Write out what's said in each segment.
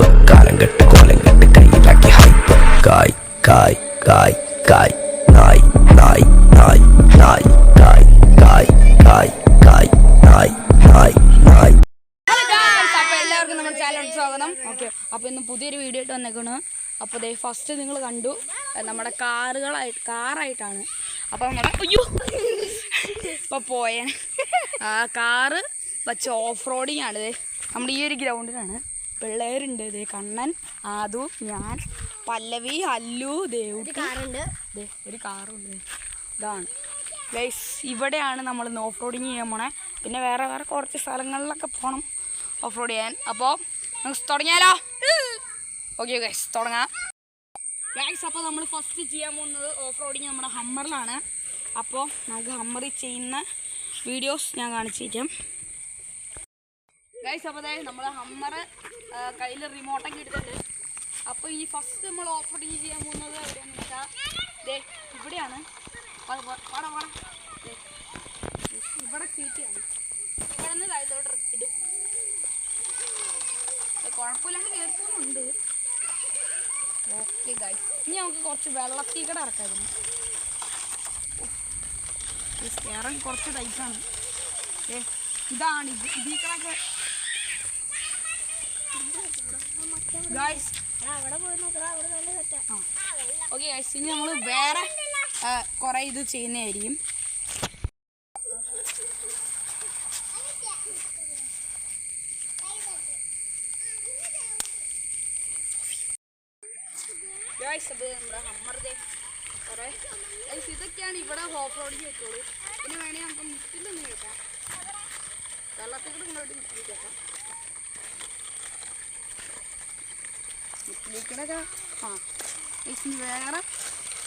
Hype കാലം കെട്ട് കോലം കെട്ട് കയ്യിലാക്കി ഹൈപ്പ് കായ് കായ് കായ് കായ് നായ് നായ് നായ് നായ് കായ് കായ് കായ് കായ് നായ് നായ് നായ്. അപ്പോൾ എല്ലാവർക്കും നമ്മുടെ ചാനലിലോട്ട് സ്വാഗതം. ഓക്കെ, അപ്പോൾ ഇന്ന് പുതിയൊരു വീഡിയോ ആയിട്ട് വന്നേക്കണ്. അപ്പോൾ ദേ ഫസ്റ്റ് നിങ്ങൾ കണ്ടു നമ്മുടെ കാറായിട്ടാണ്. അപ്പോൾ നമ്മുടെ ഇപ്പോൾ പോയ കാറ് വച്ച് ഓഫ് റോഡിങ് ആണ്. നമ്മുടെ ഈ ഒരു ഗ്രൗണ്ടിലാണ്. പിള്ളേരുണ്ട്, ദേ കണ്ണൻ, ആദു, ഞാൻ, പല്ലവി, അല്ലു, ദേവുട്ടി, ഒരു കാറുണ്ട്. ഇതാണ് ഗൈസ്, ഇവിടെയാണ് നമ്മൾ ഓഫ് റോഡിങ് ചെയ്യാൻ പോണേ. പിന്നെ വേറെ കുറച്ച് സ്ഥലങ്ങളിലൊക്കെ പോകണം ഓഫ് റോഡ് ചെയ്യാൻ. അപ്പോൾ നമുക്ക് തുടങ്ങിയാലോ? ഓക്കെ ഗൈസ്, തുടങ്ങാം ഗൈസ്. അപ്പോൾ നമ്മൾ ഫസ്റ്റ് ചെയ്യാൻ പോകുന്നത് ഓഫ് റോഡിങ് നമ്മുടെ ഹമ്മറിലാണ്. അപ്പോൾ നമുക്ക് ഹമ്മറിൽ ചെയ്യുന്ന വീഡിയോസ് ഞാൻ കാണിച്ചു തരാം ഗൈസ്. അപ്പോൾ അതായത് നമ്മൾ ഹമ്മർ കയ്യിൽ റിമോട്ടൊക്കെ എടുത്തിട്ടുണ്ട്. അപ്പോൾ ഈ ഫസ്റ്റ് നമ്മൾ ഓഫ് റോഡിങ് ചെയ്യാൻ പോകുന്നത് എവിടെയാണെന്ന് വെച്ചാൽ ദേ ഇവിടെയാണ്. ഇവിടെ കീറ്റിയാണ്. ഇവിടെ നിന്ന് താഴത്തോട്ട് ഇടും. കുഴപ്പമില്ലാണ്ട് കേൾക്കുന്നുണ്ട്. ഓക്കെ ഗൈസ്, ഇനി നമുക്ക് കുറച്ച് വെള്ളത്തിൽ കൂടെ ഇറക്കായിരുന്നു. കയറാൻ കുറച്ച് ടൈറ്റാണ്. ഇതാണ് ഇതിൽ കൂടെ ഗൈസ്. ഓക്കെ ഗൈസ്, ഇനി നമ്മൾ വേറെ കുറേ ഇത് ചെയ്യുന്നതായിരിക്കും. നമ്മുടെ ഹമ്മറുടെ കുറേ ഇതൊക്കെയാണ് ഇവിടെ ഓഫ് റോഡിൽ വെച്ചോളൂ. പിന്നെ വേണമെങ്കിൽ നമുക്ക് മുറ്റിലൊന്നും കേൾക്കാം. വെള്ളത്തിൽ കൂടെ കൊണ്ടുപോയിട്ട് മുറ്റിൽ കേൾക്കാം. മുറ്റിലേക്കിടൊക്കെ ഇനി വേറെ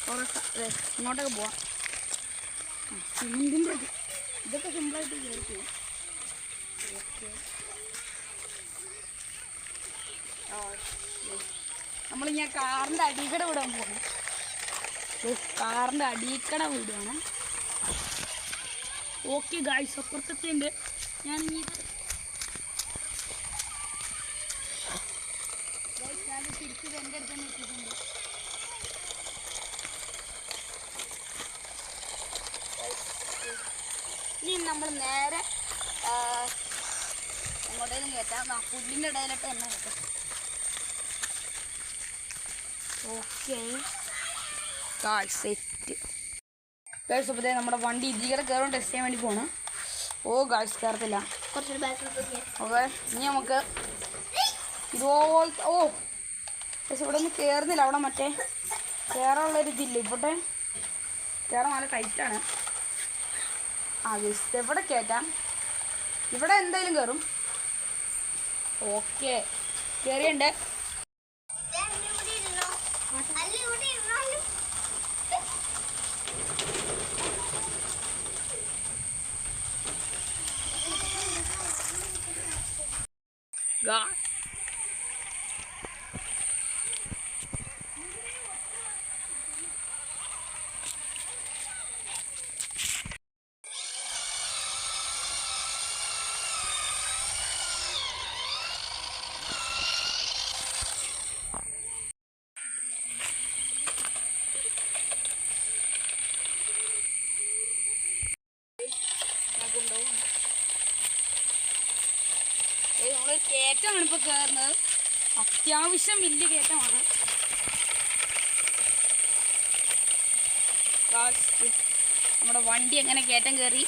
കുറേ ഇങ്ങോട്ടൊക്കെ പോവാം. സിമെൻറ്റിൻ്റെ ഇതൊക്കെ സിമ്പിളായിട്ട് കയറി പോകും. ഓക്കെ, നമ്മളിങ്ങനെ കാറിൻ്റെ അടിക്കട വിടാൻ പോകണം. കാറിൻ്റെ അടിക്കട വിടുകയാണ്. ഓക്കെ ഗായ്സ്, അപ്പുറത്തെത്തിയുണ്ട്. ഞാൻ തിരിച്ച് എൻ്റെ അടുത്ത് തന്നെ എത്തിയിട്ടുണ്ട്. ഇനി നമ്മൾ നേരെ എങ്ങോട്ടേലും കയറ്റാം. പുല്ലിൻ്റെ ഇടയിലിട്ട് തന്നെ കയറ്റാം. Okay set guys. അപ്പോൾ നമ്മുടെ വണ്ടി ഇതിൽ കയറും ടെസ്റ്റ് ചെയ്യാൻ വേണ്ടി പോകണം. ഓ ഗൈസ്, കയറത്തില്ല. ഓക്കെ, ഇനി നമുക്ക് ഇതുപോലത്തെ പക്ഷെ ഇവിടെ ഒന്നും കയറുന്നില്ല. അവിടെ മറ്റേ കയറാനുള്ളൊരിതില്ല. ഇവിടെ കയറാൻ നല്ല ടൈറ്റാണ്. ഗൈസ്, എവിടെ കയറ്റാം? ഇവിടെ എന്തായാലും കയറും. ഓക്കെ, കയറിയുണ്ട്. നമ്മളൊരു കയറ്റമാണ് ഇപ്പോൾ കയറുന്നത്. അത്യാവശ്യം വലിയ കയറ്റമാണ്. നമ്മുടെ വണ്ടി എങ്ങനെ കയറ്റം കയറി.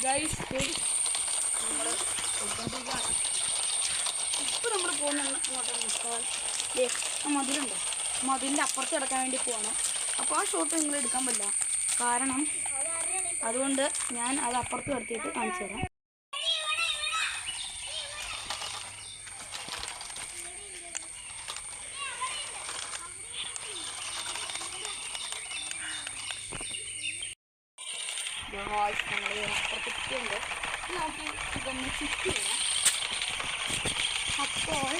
ഗൈസ് നമ്മൾ പോയിക്കൊണ്ടിരിക്കുകയാണ്. ഇപ്പോൾ നമ്മൾ പോകുന്ന അങ്ങോട്ടാണ് നിൽക്കാൻ മതിലുണ്ട്, മതിലിൻ്റെ അപ്പുറത്ത് കിടക്കാൻ വേണ്ടി പോകണം. അപ്പോൾ ആ ഷോട്ട് നിങ്ങൾ എടുക്കാൻ പറ്റില്ല, കാരണം അതുകൊണ്ട് ഞാൻ അത് അപ്പുറത്ത് കിടത്തിയിട്ട് കാണിച്ചു തരാം. നമ്മൾ അപ്പുറത്തെത്തിയുണ്ട്, നമുക്ക് ഇതൊന്ന് ചുറ്റി ചെയ്യാം. അപ്പോൾ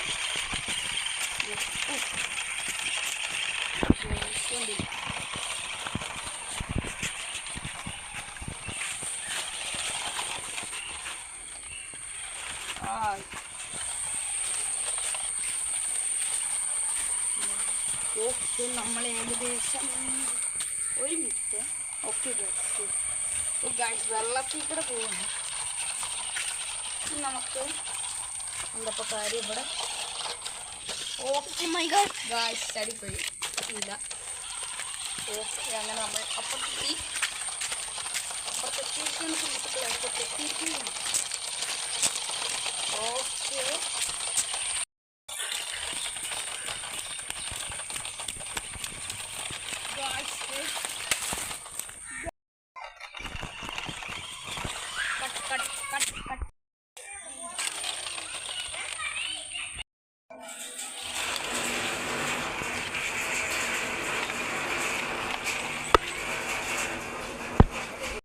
നമ്മൾ ഏകദേശം ഒരു മിനിറ്റ്. ഓക്കെ ഗൈസ് വെള്ളത്തിൽ കൂടെ പോകുന്നു. നമുക്ക് എന്താ കാര്യം ഇവിടെ. ഓക്കെ മൈ ഗോഡ് ഗൈസ് ചടിപ്പോയി ഇല്ല. ഓക്കെ അങ്ങനെ നമ്മൾ അപ്പുറത്തെത്തിയിരിക്കുന്ന സുഹൃത്തുക്കളെ അപ്പുറത്തെത്തിയിരിക്കുന്നു. ഓക്കെ